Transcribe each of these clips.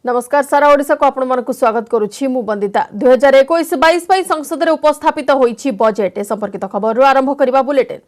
नमस्कार सारा ओडिशा को आपण मानक स्वागत करुछि मु बंदिता 2021-22 पई संसद रे उपस्थापित होईछि बजेट संपर्कित खबर आरंभ करबा बुलेटिन।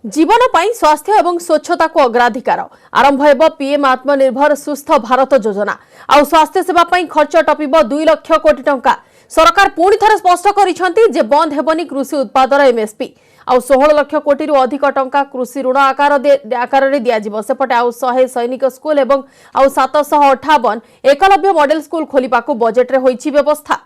जीवन पई स्वास्थ्य एवं स्वच्छता को अग्राधिकार आरंभ हेबो पीएम आत्मनिर्भर सुस्थ भारत योजना आ स्वास्थ्य सेवा पई खर्च टपिबो 2 लाख कोटी टंका। सरकार पुणी थरे स्पष्ट करिसंती जे बंद हेबनी कृषि उत्पादर एमएसपी आ 16 लाख कोटी रु अधिक टंका कृषि ऋण आकार रे दिया जिवो। सेपटे आ 100 सैनिक स्कूल एवं आ 758 एकलव्य मॉडल स्कूल खोलिबाकू बजेट रे होईछि व्यवस्था।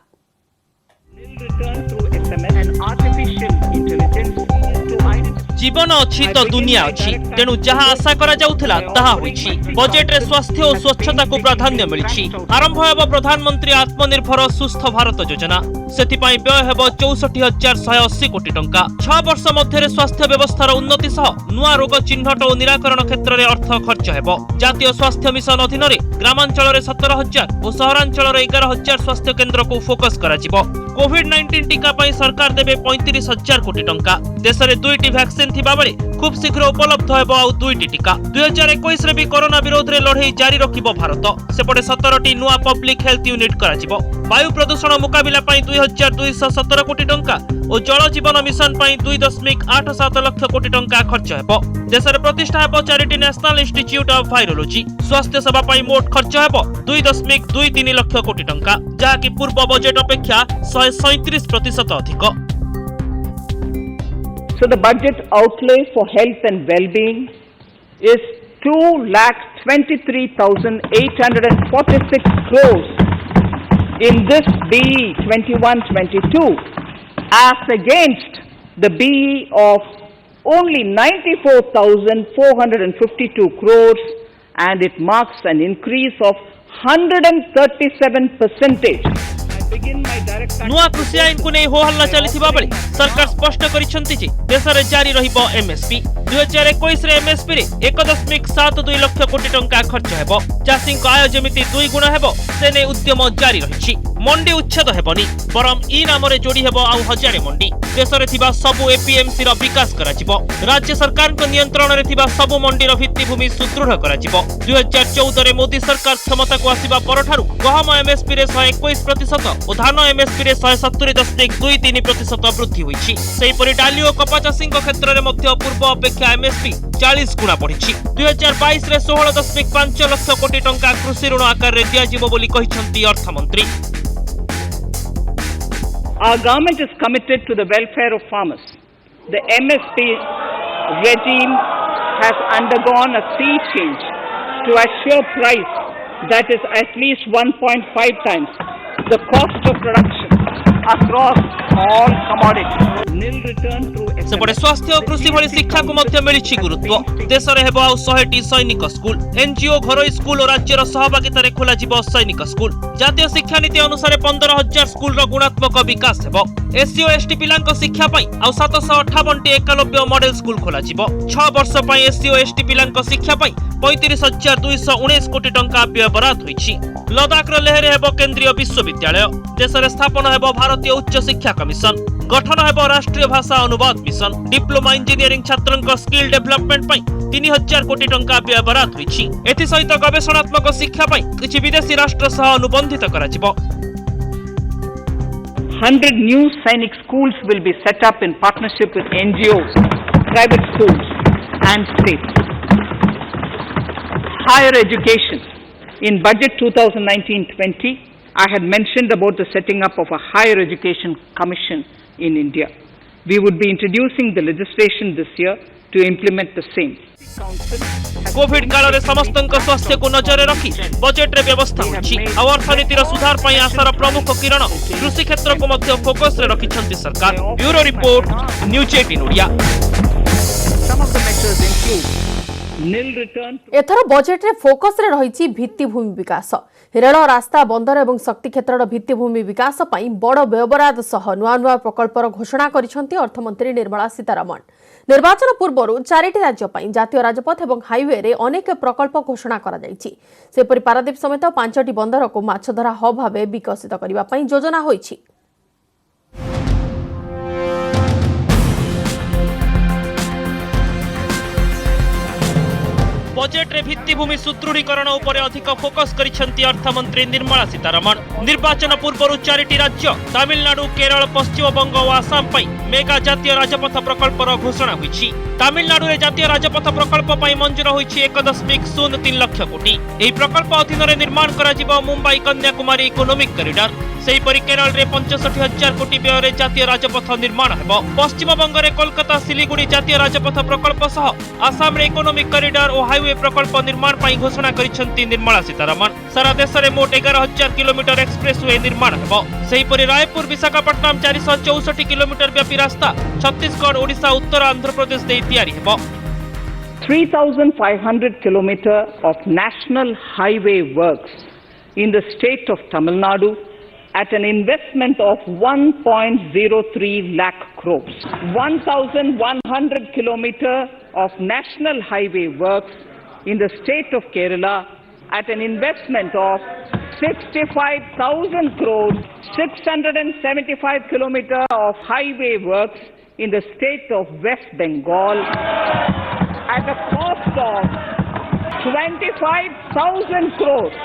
जीवन अच्छी तो दुनिया अच्छी तेणु जहाँ आशा करा जाउथला ताहा होईछि। बजेट रे स्वास्थ्य और स्वच्छता को प्राधान्य मिलिछि। आरंभ हेबो प्रधानमंत्री आत्मनिर्भर सुस्थ भारत योजना। सेथिपाई व्यय हेबो 64,180 कोटी टंका। 6 वर्ष मध्य स्वास्थ्य व्यवस्थार उन्नति सह नुआ रोग चिन्हट और निराकरण क्षेत्र में अर्थ खर्च हेबो। जातीय स्वास्थ्य मिशन अधीन रे ग्रामांचल रे 17,000 और सहरांचल रे 11,000 स्वास्थ्य केन्द्र को फोकस करा जिवो। कोविड-19 टीका पई सरकार देबे 35,000 कोटी टंका। देश रे 2टी वैक्सीन थिबा बेले खूब शीघ्र उपलब्ध हेबो आ 2टी टीका। 2021 रे भी कोरोना विरोध रे लड़ाई जारी रखिबो भारत। सेपटे 17टी नुआ पब्लिक हेल्थ यूनिट करा जिवो। वायु प्रदूषण मुकाबिला पई 2,217 कोटी टंका और जल जीवन मिशन पई 2.87 लाख कोटी टंका खर्च हेबो। देश रे प्रतिष्ठा हेबो 4टी नेशनल इंस्टीट्यूट ऑफ वायरोलॉजी। स्वास्थ्य सेवा पई मोट खर्च हेबो 2.23 लाख कोटी टंका, जहा कि पूर्व बजेट अपेक्षा 137% अधिक। So the budget outlay for health and well-being is 2,23,846 crores in this BE 21-22 as against the BE of only 94,452 crores, and it marks an increase of 137%. नुआ कृषि आईन को नहीं हो हल्ला चलीथिबा बेले सरकार स्पष्ट करिसंती जे देश रे जारी रहिबो एमएसपी। 2021 रे एमएसपी रे 1.72 लाख कोटी टंका खर्च हेबो। चाषी आय जेमिति 2 गुण हेबो से ने उद्यम जारी रहिछि। मंडी उच्छेद हेबनी बरम ई नाम रे जोड़ी हेबो आ 1000 मंडी। देश रे थिबा सबु एपीएमसी रो विकास करा जिवो। राज्य सरकार को नियंत्रण रे थिबा सबु मंडी रो भित्तिभूमि सुदृढ़ करा जिवो। 2014 रे मोदी सरकार क्षमता को आसीबा परठारु गहम एमएसपी रे 121% और धान एमएसपी रे 170.23% वृद्धि होईछि। सेहिपरि डाली और कपा चाषी क्षेत्र में मध्य पूर्व अपेक्षा एमएसपी 40 गुणा बढ़िछि। 2022 रे 16.5 लाख कोटी टंका कृषि ऋण आकार रे दिया जिवो बोली कहिसंती अर्थमंत्री। Our government is committed to the welfare of farmers. The MSP regime has undergone a sea change to assure price that is at least 1.5 times the cost of production across all commodities. Nil return through सेपटे स्वास्थ्य और कृषि भली शिक्षा को मध्य मिलिछि गुरुत्व। देश रे हेबो 100टी सैनिक स्कूल। एनजीओ घरोई स्कूल और राज्यर सहभागिता रे खोला जिवो सैनिक स्कूल। जातीय शिक्षा नीति अनुसार 15,000 स्कूल रो गुणात्मक विकास हेबो। एससी और एसटी पिलांक शिक्षा पई आ 758टी एकलव्य मॉडल स्कूल खोला जिवो। 6 वर्ष पई एससी और एसटी पिलांक शिक्षा पई 35,219 कोटी टंका व्यय बराद होईछि। लद्दाख रो लेहरे हेबो केंद्रीय विश्वविद्यालय। देश रे स्थापन हेबो भारतीय उच्च शिक्षा कमिशन। गठन हेबो राष्ट्रीय भाषा अनुवाद मिशन। डिप्लोमा इंजीनियरिंग छात्रंक स्किल डेवलपमेंट पई 3,000 कोटी टंका व्यय बराद होईछि। एथि सहित गवेषणात्मक शिक्षा पई किछि विदेशी राष्ट्र सह अनुबंधित करा जिवो। 100 new Sainik schools will be set up in partnership with NGOs, private schools and states. Higher education. In budget 2019-20, I had mentioned about the setting up of a higher education commission in India. We would be introducing the legislation this year to implement the same. Covid काल रे समस्तक स्वास्थ्य को नजर रखी budget रे व्यवस्था होछि। अर्थनीतिर सुधार पई आशार प्रमुख किरण कृषि क्षेत्र को मध्य फोकस रे रखिछंती सरकार। Bureau report news 18 Odia. एथर बजेट रे फोकस रे रहिछि भित्तिभूमि विकास। रेल रास्ता बंदर एवं शक्ति क्षेत्र भित्तिभूमि विकास पई बड़ व्ययबराद सह नुआ नुआ प्रकल्पर घोषणा करिसंती अर्थमंत्री निर्मला सीतारमण। निर्वाचन पूर्व 4टी राज्य पई जातीय राजपथ एवं हाईवे रे अनेक प्रकल्प घोषणा करा जायछि। सेपरि पारादीप समेत 5टी बंदर को माछधरा हब भाबे विकसित करिबा पई योजना होईछि। बजेट रे भित्तिभूमि सुदृढ़ीकरण उपरे अधिक फोकस करिसेंती अर्थमंत्री निर्मला सीतारमण। निर्वाचन पूर्व 4टी राज्य तमिलनाडु, केरल, पश्चिम बंग और आसाम पई मेगा जातीय राजपथ प्रकल्पर घोषणा होईछि। तमिलनाडु रे जातीय राजपथ प्रकल्प पई मंजूर होईछि 1.03 लाख कोटी। एही प्रकल्प अधीन रे निर्माण कराजिबो मुंबई कन्याकुमारी इकोनॉमिक कॉरिडोर। सेहीपरि केरल रे 65,000 कोटी व्यय रे जातीय राजपथ निर्माण हेबो। पश्चिम बंग रे कोलकाता सिलीगुड़ी जातीय राजपथ प्रकल्प सह आसाम रे इकोनॉमिक कॉरिडोर और हाईवे प्रकल्प निर्माण पई घोषणा करिसेंती निर्मला सीतारमण। सारा देश रे मोट 11,000 किलोमीटर एक्सप्रेसवे निर्माण हेबो। सेहीपरि रायपुर विशाखापट्टनम 464 किलोमीटर व्यापी रास्ता छत्तीसगढ़, ओडिशा, उत्तर आंध्र प्रदेश दे तैयारी हेबो। 3,500 kilometers of national highway works in the state of Tamil Nadu at an investment of 1.03 lakh crores. 1,100 kilometers of national highway works in the state of Kerala at an investment of 65,000 crores. 675 kilometers of highway works in the state of West Bengal at a cost of 25,000 crores.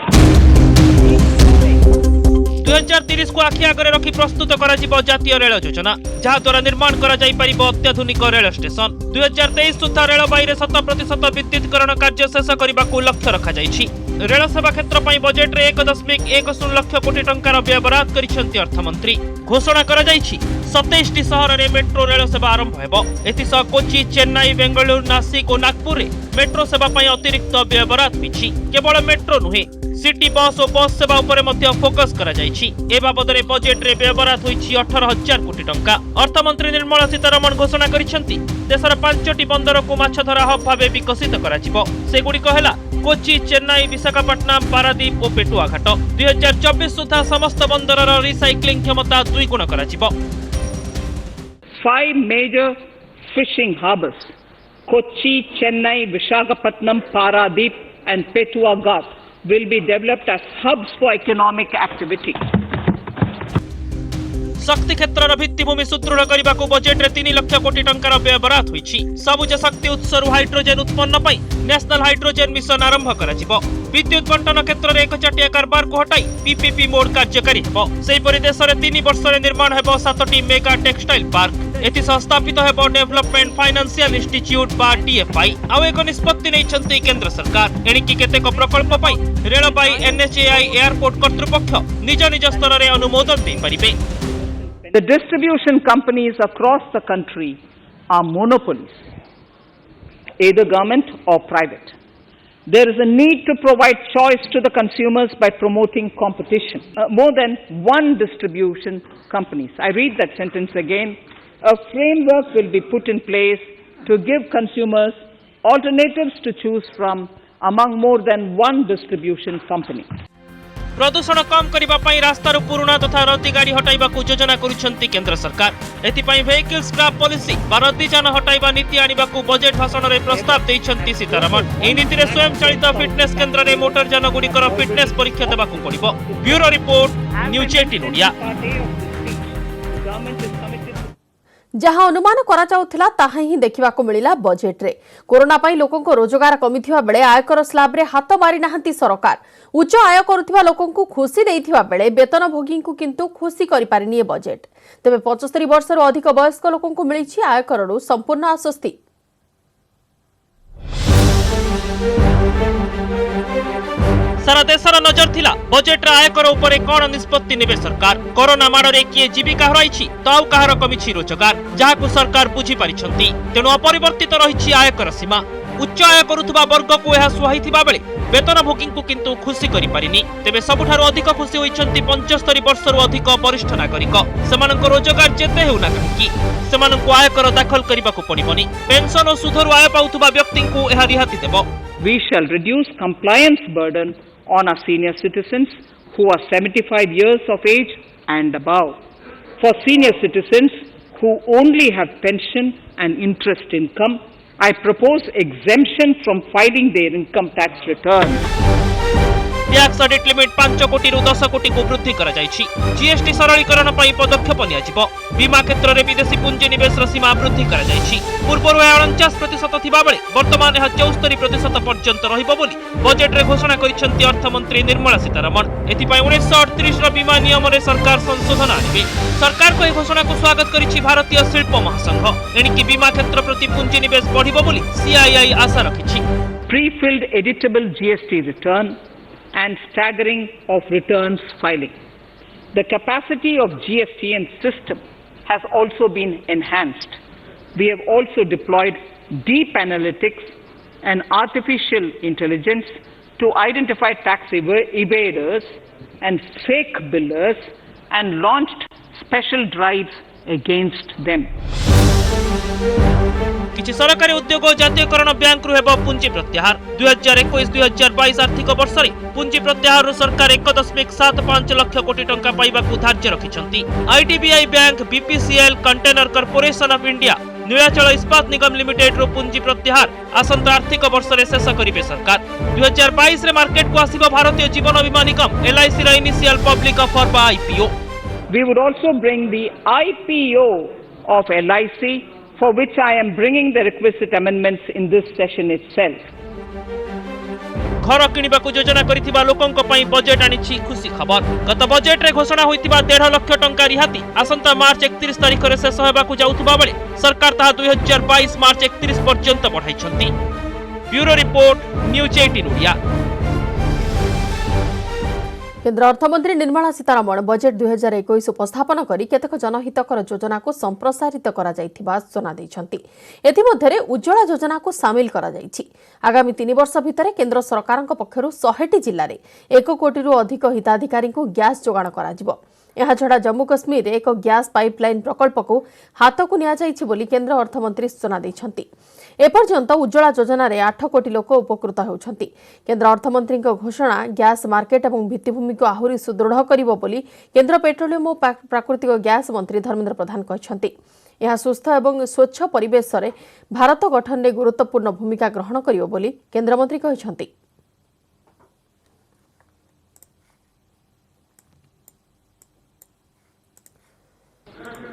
2030 को आखि आगे रखी प्रस्तुत कराजिबो जातीय rail योजना, जहा द्वारा निर्माण करा जाई परिबो अत्याधुनिक रेल स्टेशन। 2023 सुधा रेलबाई रे 100% विद्युतीकरण कार्य शेष करने को लक्ष्य रखा जाइछि। रेल सेवा क्षेत्र पई बजेट रे 1.10 लाख कोटी टंकार व्यय बराद करिसेंती अर्थमंत्री। घोषणा करा जाइछि 27टी शहर रे मेट्रो रेल सेवा आरंभ हेबो। एथिसह कोची, चेन्नई, बेंगलुरु, नासिक और नागपुर रे मेट्रो सेवा पई अतिरिक्त व्यय बराद होइछि। केवल मेट्रो नुहे, सिटी बस और बस सेवा उपरे मध्य फोकस करा जाइछि। ए बाबद रे बजेट रे व्यय बराद होइछि 18,000 कोटी टंका। अर्थमंत्री निर्मला सीतारमण घोषणा करिसेंती देशर 5टी बंदर को माछधरा हब भाबे विकसित कराजिबो। सेगुडी हेला कोची, चेन्नई, विशाखापट्टनम, पारादीप और पेटुआ घाट। 2024 सुधा समस्त बंदरर रिसाइक्लिंग क्षमता 2 गुण कराजिबो। 5 major fishing harbors, Kochi, Chennai, Visakhapatnam, Paradip and Petua Ghat will be developed as hubs for economic activity. शक्ति क्षेत्र भित्तिभूमि सुदृढ़ करने को बजेट रे 3 लाख कोटी टंकार व्यय बराद होइछि। सबुज शक्ति उत्सर हाइड्रोजेन उत्पन्न पई नेशनल हाइड्रोजेन मिशन आरंभ कराजिबो। विद्युत बंटन क्षेत्र रे एकचटिया कारबार को हटाई पीपीपी मोड कार्यकारी हेबो। सेहीपरि देश रे 3 वर्ष रे निर्माण हेबो 7टी मेगा टेक्सटाइल पार्क। एथि स्थापित हेबो डेवलपमेंट फाइनेंशियल इंस्टीट्यूट बा डीएफआई। आउ एक निष्पत्ति नैछंती केंद्र सरकार। एणिकी केतेक प्रकल्प पई रेलबाई, एनएचएआई, एयरपोर्ट कर्तृपक्ष निज निज स्तर रे अनुमोदन दे परिबे। The distribution companies across the country are monopolies, either government or private. There is a need to provide choice to the consumers by promoting competition. More than one distribution companies. I read that sentence again. A framework will be put in place to give consumers alternatives to choose from among more than one distribution company. प्रदूषण कम करबा पई रास्तार पुराना तथा रद्दी गाड़ी हटाइबा को योजना करिसेंती केंद्र सरकार। एथि पई वेहिकल स्क्रैप पॉलिसी बा रद्दी जान हटाइबा नीति आनिबा को बजेट भाषण रे प्रस्ताव दैछंती सीतारमण। एही नीति रे स्वयं चालित फिटनेस केंद्र रे मोटर जान गुडीकर फिटनेस परीक्षा देबा को पड़िबो। Bureau report, news 18 India. जहां अनुमान करा जाउथिला ताहा ही देखिबाको मिलिला बजेट रे। कोरोना पई लोकंको रोजगार कमिथिबा बेले आयकर स्लैब रे हाथ मारी नाहंती सरकार। उच्च आय करुथिबा लोकंको खुशी देइथिबा बेले वेतनभोगी को किंतु खुशी करि पारिनी ए बजेट। तबे 75 वर्ष रो अधिक वयस्क लोकंको मिलिछि आयकर रो संपूर्ण आश्वस्ति। सारा देशर नजर थिला बजेट रे आयकर उपरे कोन निष्पत्ति नेबे सरकार। कोरोना माडरे किए जीविका हराइछि तो आउ कहार कमिछि रोजगार, जाहाकु सरकार बुझी पारिछंती। तेणु अपरिवर्तित रहिछि आयकर सीमा। उच्च आय करुथबा वर्ग को यह सुहाइथिबा बेले वेतनभोगी को किंतु खुशी करि पारिनी। तेबे सबुठारु अधिक खुशी होइछंती 75 वर्षरु अधिक वरिष्ठ नागरिक। सेमानक रोजगार जेते हेउना काहेकि सेमानक आयकर दाखल करिबाकू पड़िबनी। पेंशन और सुधरु आय पाउथबा व्यक्ति को यह रिहाती देबो। We shall reduce compliance burden on our senior citizens who are 75 years of age and above. For senior citizens who only have pension and interest income, I propose exemption from filing their income tax returns. Tax audit limit 5 कोटी रु 10 कोटी को वृद्धि करा जायछि। GST सरलीकरण पई पदक्षेप नियाजिबो। बीमा क्षेत्र में विदेशी पुंजी निवेश सीमा वृद्धि करा जायछि। पूर्व 49% थिबा बेले वर्तमान 74% पर्यंत रहिबो बोली बजेट रे घोषणा करिसेंती अर्थमंत्री निर्मला सीतारमण। एथिपाई 1938 रो बीमा नियम रे सरकार संशोधन आनिबे। सरकार को घोषणा को स्वागत करिछि भारतीय शिल्प महासंघ। एणिकी बीमा क्षेत्र प्रति पुंजी निवेश बढ़िबो बोली CII Asha रखिछि। Pre-filled editable GST return and staggering of returns filing. The capacity of GSTN system has also been enhanced. We have also deployed deep analytics and artificial intelligence to identify tax evaders and fake billers and launched special drives against them. किछि सरकारी उद्योग और जातीयकरण bank रु हेबो पुंजी प्रत्याहार। 2021-2022 आर्थिक वर्ष रे पुंजी प्रत्याहार रु सरकार 1.75 लाख कोटी टंका पाइबाकू धार्य रखिछंती। IDBI bank, BPCL, container corporation of India, Nilachal Ispat Nigam limited रो पुंजी प्रत्याहार आसंता आर्थिक वर्ष रे शेष करिवे सरकार। 2022 रे मार्केट को आसीबो भारतीय जीवन बीमा निगम एलआईसी रा इनिशियल पब्लिक ऑफर बा IPO. We would also bring the IPO of LIC, for which I am bringing the requisite amendments in this session itself. घर किनिबाकू योजना करिथिबा लोकंक पई बजेट आनिछि खुशी खबर। गत बजेट रे घोषणा होइतिबा 1.5 लाख टंका रिहाती आसंता मार्च 31 तारिख रे शेष हेबाकू जाउथबा बेले सरकार ताहा 2022 मार्च 31 पर्यंत बढ़ाइछंती। Bureau report news 18 Odia. केन्द्र अर्थमंत्री निर्मला सीतारमण बजेट 2021 उपस्थापन करी केतक जनहितकर योजना को संप्रसारित करा जाइथिबा सूचना दैछंती। एथिमध्यरे उज्ज्वला योजना को शामिल करा जाइछि। आगामी 3 वर्ष भितरे केन्द्र सरकारक पक्षरु 100टी जिल्ला रे 1 कोटी रु अधिक हिताधिकारी को गैस जोगाण करा जिवो। यह छड़ा जम्मू कश्मीर एक गैस पाइपलाइन प्रकल्प को हाथ को निया जाइछि बोली केन्द्र अर्थमंत्री सूचना दैछंती। एपर्यंत उज्ज्वला योजना रे 8 कोटी लोक उपकृत होउछंती। केन्द्र अर्थमंत्री घोषणा गैस मार्केट और भित्तिभूमि को आहुरी सुदृढ़ करिवो बोली केन्द्र पेट्रोलियम और प्राकृतिक गैस मंत्री धर्मेन्द्र प्रधान कहछंती। यह सुस्थ एवं स्वच्छ परिवेश रे भारत गठन में गुरुत्वपूर्ण भूमिका ग्रहण करिवो बोली केन्द्र मंत्री कहछंती।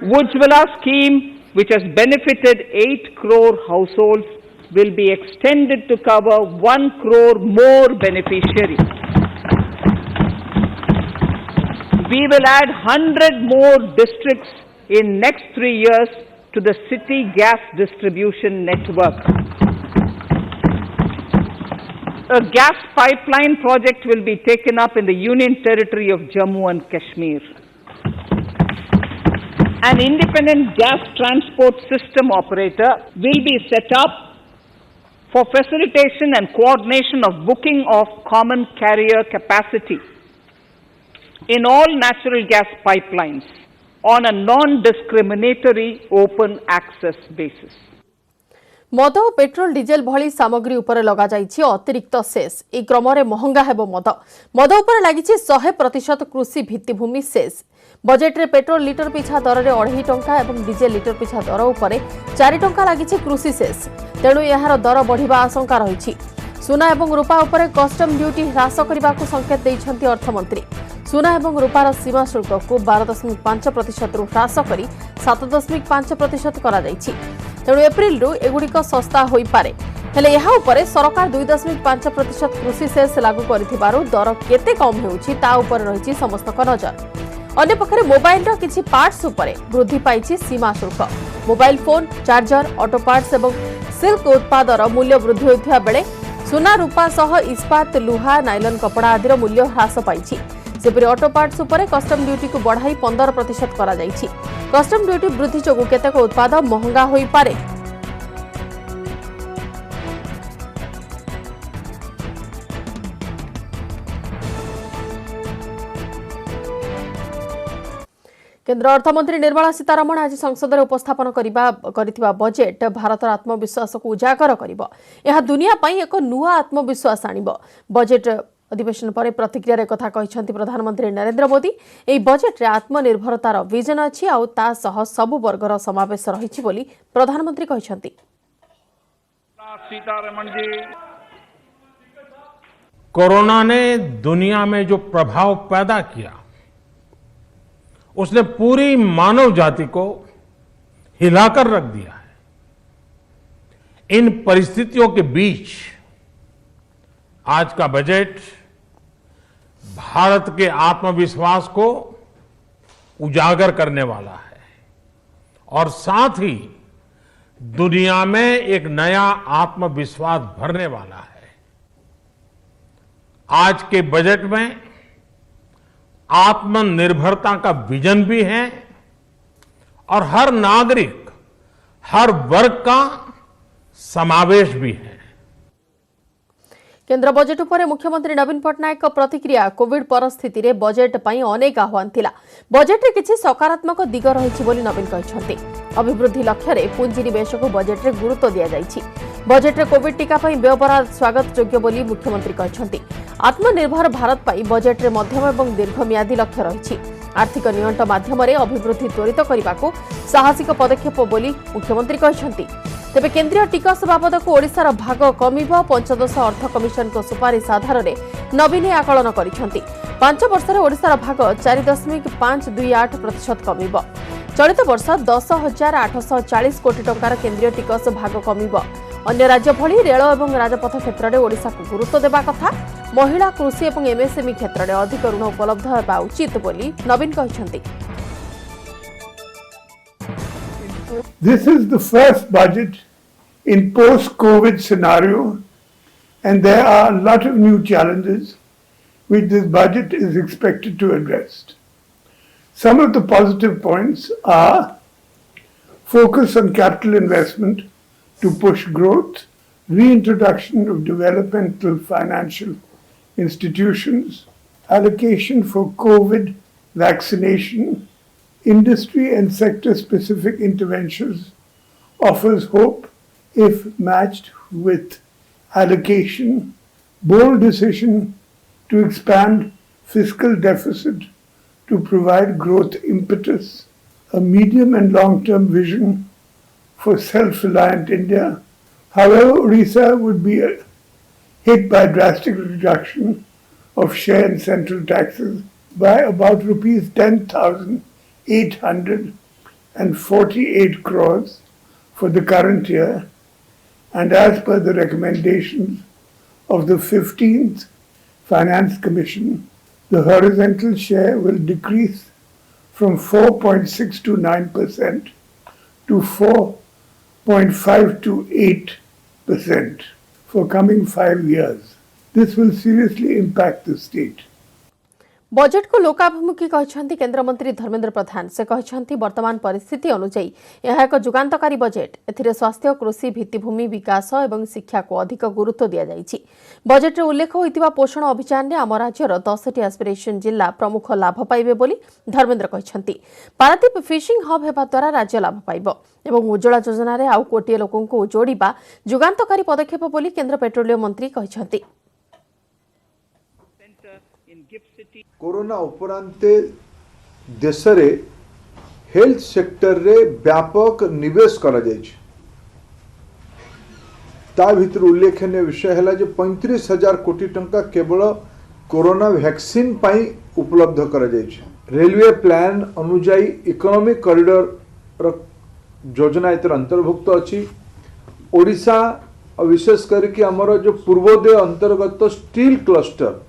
Ujjwala scheme, which has benefited 8 crore households, will be extended to cover 1 crore more beneficiaries. We will add 100 more districts in next 3 years to the city gas distribution network. A gas pipeline project will be taken up in the Union Territory of Jammu and Kashmir. An independent gas transport system operator will be set up for facilitation and coordination of booking of common carrier capacity in all natural gas pipelines on a non-discriminatory open access basis. मद और petrol diesel भली सामग्री उपर लगा जाइछि अतिरिक्त cess. ए क्रम रे महंगा हेबो मद। मद उपर लागिछि 100% कृषि भित्तिभूमि सेस। बजेट रे पेट्रोल लिटर पिछा दर रे 2.5 टंका एवं डीजेल लिटर पिछा दर उपरे 4 टंका लागिछि कृषि सेस। तेणु यार दर बढ़िबा आशंका रहिछि। सुना एवं रूपा उपरे कस्टम ड्यूटी ह्रास करबाकू संकेत दैछंती अर्थमंत्री। सुना एवं रूपार सीमा शुल्क को 12.5% रु ह्रास करी 7.5% करा जाइछि। तेणु एप्रिल रु एगुड़िक सस्ता होई पारे। हेले यहा उपरे सरकार 2.5% कृषि सेस लागू करिथिबारु दर केते कम हेउछि ता उपर रहिछि समस्तक नजर। अन्य पक्षरे मोबाइल रो किछि पार्ट्स उपरे वृद्धि पाइछि सीमा शुल्क। Mobile phone, charger, auto parts एवं सिल्क उत्पादर मूल्य वृद्धि होइथिबा बेले सुना रूपा सह इस्पात, लुहा, नाइलन कपड़ा आदिर मूल्य ह्रास पाइछि। सेपरि ऑटो पार्ट्स उपरे कस्टम ड्यूटी को बढ़ाई 15% करा जाइछि। कस्टम ड्यूटी वृद्धि जोगु केतेक उत्पाद महंगा होई पारे। केन्द्र अर्थमंत्री निर्मला सीतारमण आज संसद में उपस्थापन करिथिबा बजेट भारतर आत्मविश्वास को उजागर करिबो। यह दुनिया पई एक नुआ आत्मविश्वास आनिबो। बजेट अधिवेशन पर प्रतिक्रिया कथा कहते प्रधानमंत्री नरेंद्र मोदी एही बजेट रे आत्मनिर्भरतार विजन अछि आ ता सह सबु वर्गर समावेश रहिछि बोली प्रधानमंत्री कहते। कोरोना ने दुनिया में जो प्रभाव पैदा किया, उसने पूरी मानव जाति को हिलाकर रख दिया है। इन परिस्थितियों के बीच आज का बजट भारत के आत्मविश्वास को उजागर करने वाला है और साथ ही दुनिया में एक नया आत्मविश्वास भरने वाला है। आज के बजट में आत्मनिर्भरता का विजन भी है और हर नागरिक, हर वर्ग का समावेश भी है। केन्द्र बजेट उपरे मुख्यमंत्री नवीन पट्टनायक प्रतिक्रिया। कोविड परिस्थिति रे बजेट पई अनेक आह्वान थिला। बजेट रे किछि सकारात्मक दिग रहिछि बोली नवीन कहछन्ते। अभिवृद्धि लक्ष्य रे पुंजी निवेश को बजेट रे गुरुत्व दिया जाइछि। बजेट रे कोविड टीका पई व्यवहार स्वागत योग्य बोली मुख्यमंत्री कहछन्ते। आत्मनिर्भर भारत पई बजेट रे मध्यम एवं दीर्घम्यादी लक्ष्य रहिछि। आर्थिक नियंत्रण माध्यम रे अभिवृद्धि त्वरित करबाको साहसिक पदक्षेप बोली मुख्यमंत्री कहछन्ते। तेबे केंद्रीय टिकस बाबद को ओडिशार भाग कमिब। पंचदश अर्थ कमिशन को सुपारिश आधार में नवीन आकलन करिसेंति। 5 वर्ष में ओडिशार भाग 4.528% कमिब। चलित वर्ष 10,840 कोटी टंकार केंद्रीय टिकस भाग कमिब। अन्य राज्य भली रेल और राजपथ क्षेत्र में ओडिशा को गुरुत्व देबा कथा। महिला, कृषि और एमएसएमई क्षेत्र में अधिक ऋण उपलब्ध होगा उचित बोली नवीन कहछन्ति। This is the first budget in post-COVID scenario, and there are a lot of new challenges which this budget is expected to address. Some of the positive points are focus on capital investment to push growth, reintroduction of developmental financial institutions, allocation for COVID vaccination, industry and sector-specific interventions offers hope if matched with allocation, bold decision to expand fiscal deficit to provide growth impetus, a medium and long-term vision for self-reliant India. However, Odisha would be hit by drastic reduction of share in central taxes by about rupees 10,848 crores for the current year, and as per the recommendations of the 15th Finance Commission, the horizontal share will decrease from 4.629% to 4.528% for coming 5 years. This will seriously impact the state. Budget को लोकाभिमुखी कहछन्ति केंद्र मंत्री धर्मेंद्र प्रधान। से कहछन्ति वर्तमान परिस्थिति अनुसार यह एक जुगांतकारी budget. एथिरे स्वास्थ्य, कृषि, भित्तिभूमि विकास एवं शिक्षा को अधिक गुरुत्व दिया जाइछि। बजेट रे उल्लेख होइतिबा पोषण अभियान रे आम राज्यर 10टी एस्पिरेशन जिल्ला प्रमुख लाभ पाइबे बोली धर्मेंद्र कहछन्ति। पारादीप फिशिंग हब हेबा द्वारा राज्य लाभ पाइबो एवं उज्ज्वला योजना रे आउ कोटिए लोकंको जोड़िबा जुगांतकारी पदक्षेप बोली केंद्र पेट्रोलियम मंत्री कहछन्ति। कोरोना उपरांते देश रे हेल्थ सेक्टर रे व्यापक निवेश करा जाइछ। ता भीतर उल्लेखनीय विषय है जो 35,000 कोटी टंका केवल कोरोना वैक्सीन पाई उपलब्ध करा जाइछ। रेलवे प्लान अनुजाई इकोनॉमिक कॉरिडोर योजना इतर अंतर्भुक्त अछि। ओडिशा और विशेष करके हमर जो पूर्वोदय अंतर्गत steel cluster,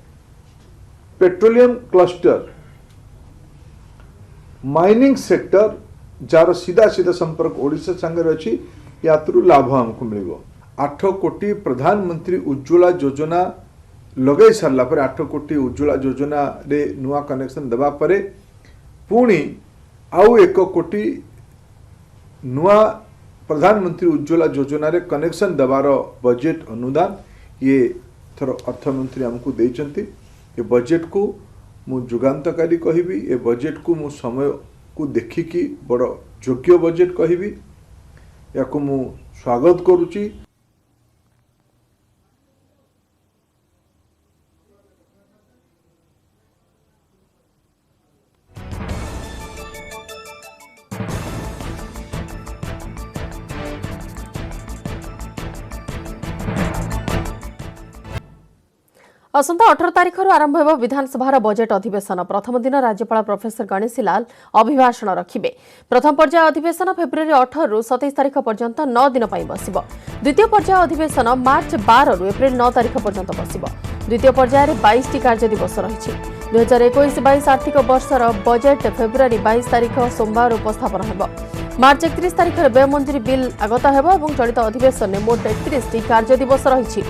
petroleum cluster, mining sector jar सीधा सीधा संपर्क ओडिशा संगे अच्छी यात्रु लाभ हमको मिल। 8 कोटी प्रधानमंत्री उज्ज्वला योजना लगे सारा पर 8 कोटी उज्ज्वला योजना रे नुआ कनेक्शन दबा परे पुणी आउ 1 कोटी नुआ प्रधानमंत्री उज्ज्वला योजना रे कनेक्शन दबार बजेट अनुदान ये थर अर्थमंत्री हमको देइचंती। ये बजेट को मु जुगांतकारी कहबी। ये बजेट को मु समय को देखिकी बड़ योग्य बजेट कहबी। या को मु स्वागत करुची। आसंता 18 तारिख आरंभ हो विधानसभा बजेट अधिवेशन प्रथम दिन राज्यपाल प्रोफेसर गणेशी लाल अभिभाषण रखिबे। प्रथम पर्याय अधिवेशन फेब्रुआरी 18 रु 27 तारिख पर्यंत 9 दिन पर बसिब। द्वितीय पर्याय अधिवेशन मार्च 12 रु एप्रिल 9 तारिख पर्यंत बसिब। द्वितीय पर्याय 22 टी कार्य दिवस रही। 2021-22 आर्थिक वर्षर बजेट फेब्रुआरी 22 तारिख सोमवार उपस्थापन होब। मार्च 31 तारिख व्यय मंजूरी बिल आगत होब और चलित अधिवेशन में मोट 31 टी कार्य दिवस रही।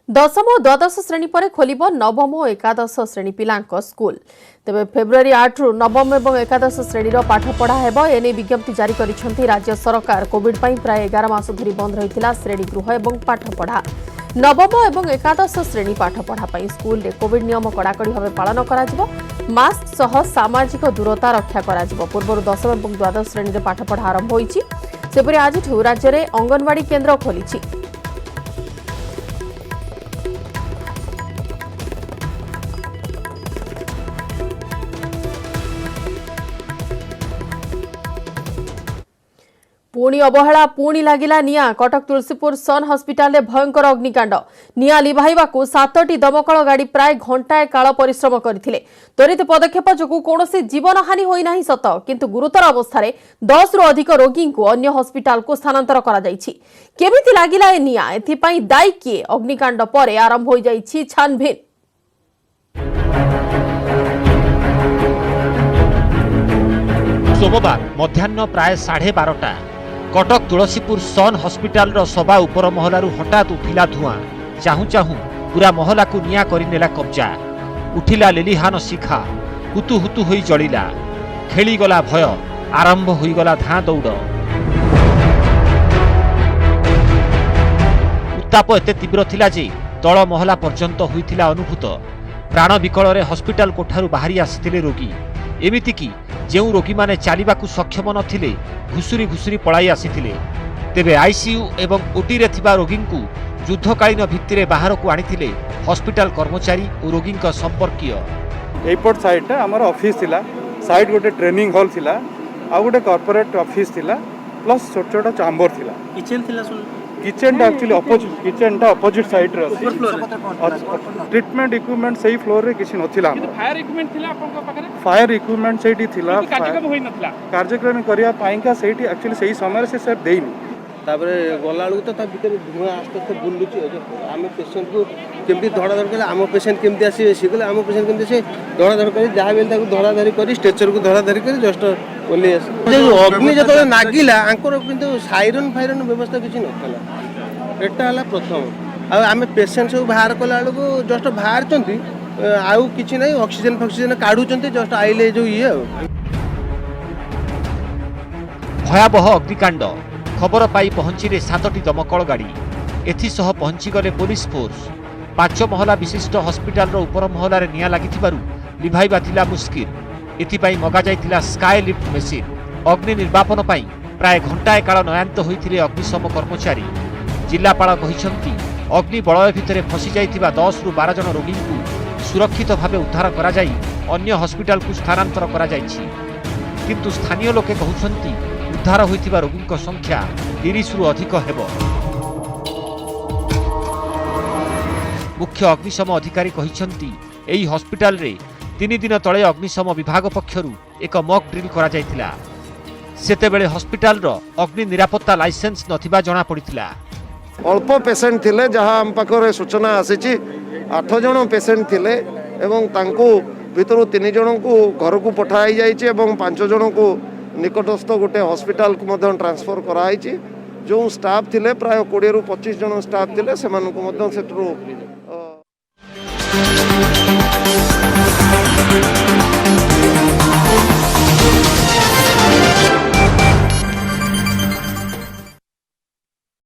दशम और द्वादश श्रेणी पर खोलिब नवम और एकादश श्रेणी पिलांक स्कूल। तेबे फेब्रुआरी 8 रु नवम और एकादश श्रेणीर पाठपढ़ा हेब एने विज्ञप्ति जारी करिसेंती राज्य सरकार। कोविड पई प्राय 11 मास धरी बंद रहिथिला श्रेणी गृह और पाठपढ़ा। नवम और एकादश श्रेणी पाठपढ़ा पई स्कूल रे कोविड नियम कड़ाकड़ी भाव पालन कराजिबो। मास्क सह सामाजिक दूरता रक्षा कराजिबो। पूर्व दशम और द्वादश श्रेणी रे पाठपढ़ा आरंभ होईछि। सेपरि आज राज्य में अंगनवाड़ी केन्द्र खोलिछि। पुणी अवहेला पुणी लागिला निया। कटक तुलसीपुर सन हस्पिटाल भयंकर अग्निकांड। निया लिभाइबाकू 7टी दमकल गाड़ी प्राय घंटाए काल परिश्रम करथिले। त्वरित पदक्षेप जोगु कौनसी जीवनहानि होई नाही सत, किंतु गुरुतर अवस्था 10 रु अधिक रोगी को अन्य हस्पिटाल को स्थानांतर करा जायछि। केमिति लागिला ए निया, एथिपाई दायी किए? अग्निकांड परे आरंभ होई जायछि छानभिन। सोमवार मध्याह्न प्राय 12:30 कटक तुलसीपुर सन हस्पिटाल सभा उपर महलारू हठात उठिला धुआं। चाहू चाहू पूरा महला को निया करिनेला कब्जा। उठिला लेलिहान शिखा, हुतु हुतु होई जलिला। खेलीगला भय, आरंभ होईगला धाँ दौड़। उत्ताप एते तीव्र थिला जे तळ महला पर्यंत होईथिला अनुभूत। प्राण विकल हस्पिटाल कोठारू बाहरी आसिथिले रोगी। एमितिकी जो रोगी माने चालिबाकू सक्षम नथिले घुसुरी घुसुरी पलाई आसिथिले। तेबे आईसीयू एवं ओटी रे थिबा रोगी को युद्धकालीन भित्तिरे बाहर को आनिथिले हस्पिटाल कर्मचारी और रोगी संपर्कीय। एयरपोर्ट साइड आमर ऑफिस थिला, साइड गोटे ट्रेनिंग हॉल थिला, आ गोटे कॉर्पोरेट ऑफिस थिला, प्लस छोट छोट चैम्बर थिला। किचन थिला सुन किचन टा एक्चुअली अपोजिट, किचन टा अपोजिट साइड रे ट्रीटमेंट इक्विपमेंट सही फ्लोर रे किछि नथिला। फायर इक्विपमेंट थिला आपन पाखरे? फायर इक्विपमेंट सेठी थिला। कार्यक्रम होई नथिला। कार्यक्रम करिया पाइका सेठी एक्चुअली सही समय से सर देइनी। तापरे गला लुक तो ता भीतर धुआं आस्ते आस्ते बुलुची। आम पेशेंट को केमती धड़ा धड़ करे, आम पेशेंट केमती आसी सिगले, आम पेशेंट केमती से धड़ा धड़ करे, जहाँ बेल ताको धड़ा धरी करी स्ट्रेचर को धड़ा धरी करी जस्ट ओली आसी। जो अग्नि जतले नागिला आंकर किंतु साइरन फाइरन व्यवस्था किछि नथला। एटा हला प्रथम। आ आम पेशेंट सब बाहर कला को जस्ट बाहर चंती, आउ किछि नै ऑक्सीजन फॉक्सीजन काढू चंती जस्ट आइले जो ये। भयावह अग्निकांड। खबर पाई पहुंचीले 7टी दमकल गाड़ी। एथिसह पहुंची गले पुलिस फोर्स। 5 महला विशिष्ट हस्पिटाल उपर महलार निया लागिथिबारु लिभाइबा थिला मुस्किल। एथिपाई मगा जाइथिला स्काई लिफ्ट मेसिन। अग्नि निर्वापन पाई प्राय घंटाए काल नयांत होइथिले अग्निशम कर्मचारी। जिल्लापाल कहिसंती अग्नि बलय भितरे फसी जाइथिबा 10 रु 12 जन रोगी को सुरक्षित भावे उद्धार करा जाई अन्य हस्पिटाल को स्थानांतर करा जाइछि। किंतु स्थानीय लोके कहउछंती उद्धार होइथिबा रोगी संख्या 30 रु अधिक हेबो। मुख्य अग्निशम अधिकारी कहिसंती एही हस्पिटाल रे 3 दिन तळे अग्निशम विभाग पक्षरु एक मॉक ड्रिल करा जाइथिला। सेतेबेले हस्पिटाल रो अग्नि निरापत्ता लाइसेंस नथिबा जणा पड़िथिला। अल्प पेसेंट थिले, जहाँ आम पाखरे सूचना आसीची 8 जन पेसेंट थिले एवं तांको भितरु 3 जन को घर को पठाई जाइछि एवं 5 जन को निकटस्थ गोटे हॉस्पिटल को मध्य ट्रांसफर कराई। जो स्टाफ थिले प्राय 20 रु 25 जन स्टाफ थिले, सेमानकु मध्य सेटरू